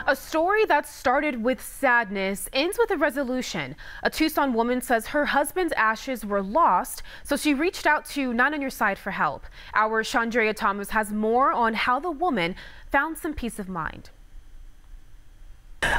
A story that started with sadness ends with a resolution. A Tucson woman says her husband's ashes were lost, so she reached out to Nine on Your Side for help. Our Chandrea Thomas has more on how the woman found some peace of mind.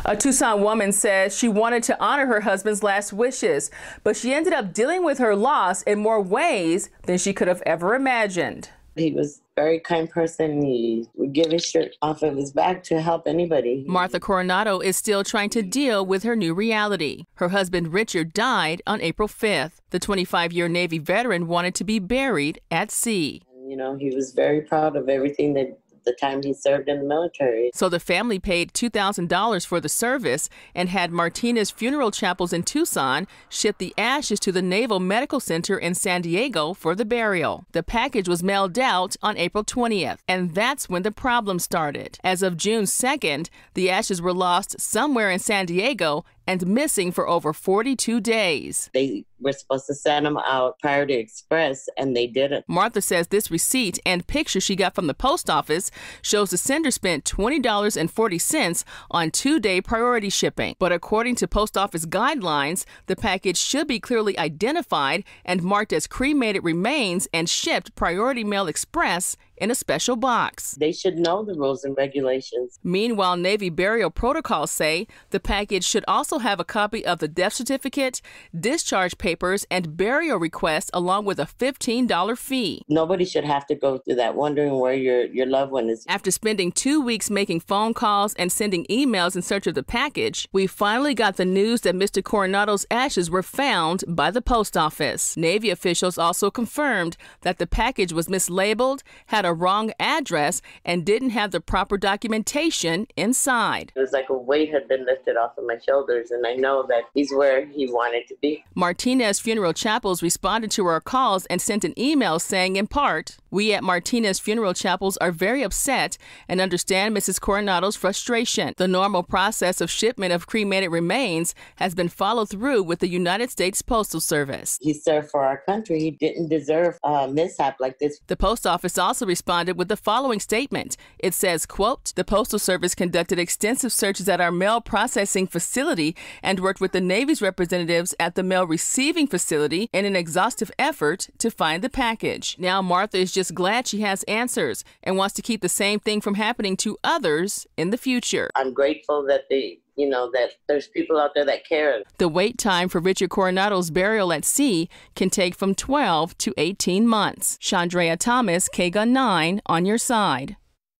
A Tucson woman says she wanted to honor her husband's last wishes, but she ended up dealing with her loss in more ways than she could have ever imagined. He was a very kind person. He would give his shirt off of his back to help anybody. Martha Coronado is still trying to deal with her new reality. Her husband Richard died on April 5th. The 25-year Navy veteran wanted to be buried at sea. You know, he was very proud of everything that the time he served in the military. So the family paid $2,000 for the service and had Martinez Funeral Chapels in Tucson ship the ashes to the Naval Medical Center in San Diego for the burial. The package was mailed out on April 20th, and that's when the problem started. As of June 2nd, the ashes were lost somewhere in San Diego and missing for over 42 days. They were supposed to send them out prior to Express, and they didn't. Martha says this receipt and picture she got from the post office shows the sender spent $20.40 on 2-day priority shipping. But according to post office guidelines, the package should be clearly identified and marked as cremated remains and shipped Priority Mail Express in a special box. They should know the rules and regulations. Meanwhile, Navy burial protocols say the package should also have a copy of the death certificate, discharge papers, and burial request, along with a $15 fee. Nobody should have to go through that wondering where your loved one is. After spending 2 weeks making phone calls and sending emails in search of the package, we finally got the news that Mr. Coronado's ashes were found by the post office. Navy officials also confirmed that the package was mislabeled, had a wrong address, and didn't have the proper documentation inside. It was like a weight had been lifted off of my shoulders, and I know that he's where he wanted to be. Martinez Funeral Chapels responded to our calls and sent an email saying, in part, "We at Martinez Funeral Chapels are very upset and understand Mrs. Coronado's frustration. The normal process of shipment of cremated remains has been followed through with the United States Postal Service. He served for our country. He didn't deserve a mishap like this." The post office also responded with the following statement. It says, quote, "The Postal Service conducted extensive searches at our mail processing facility and worked with the Navy's representatives at the mail receiving facility in an exhaustive effort to find the package." Now Martha is just glad she has answers and wants to keep the same thing from happening to others in the future. I'm grateful that that there's people out there that care. The wait time for Richard Coronado's burial at sea can take from 12 to 18 months. Chandrea Thomas, KGUN 9 on your side.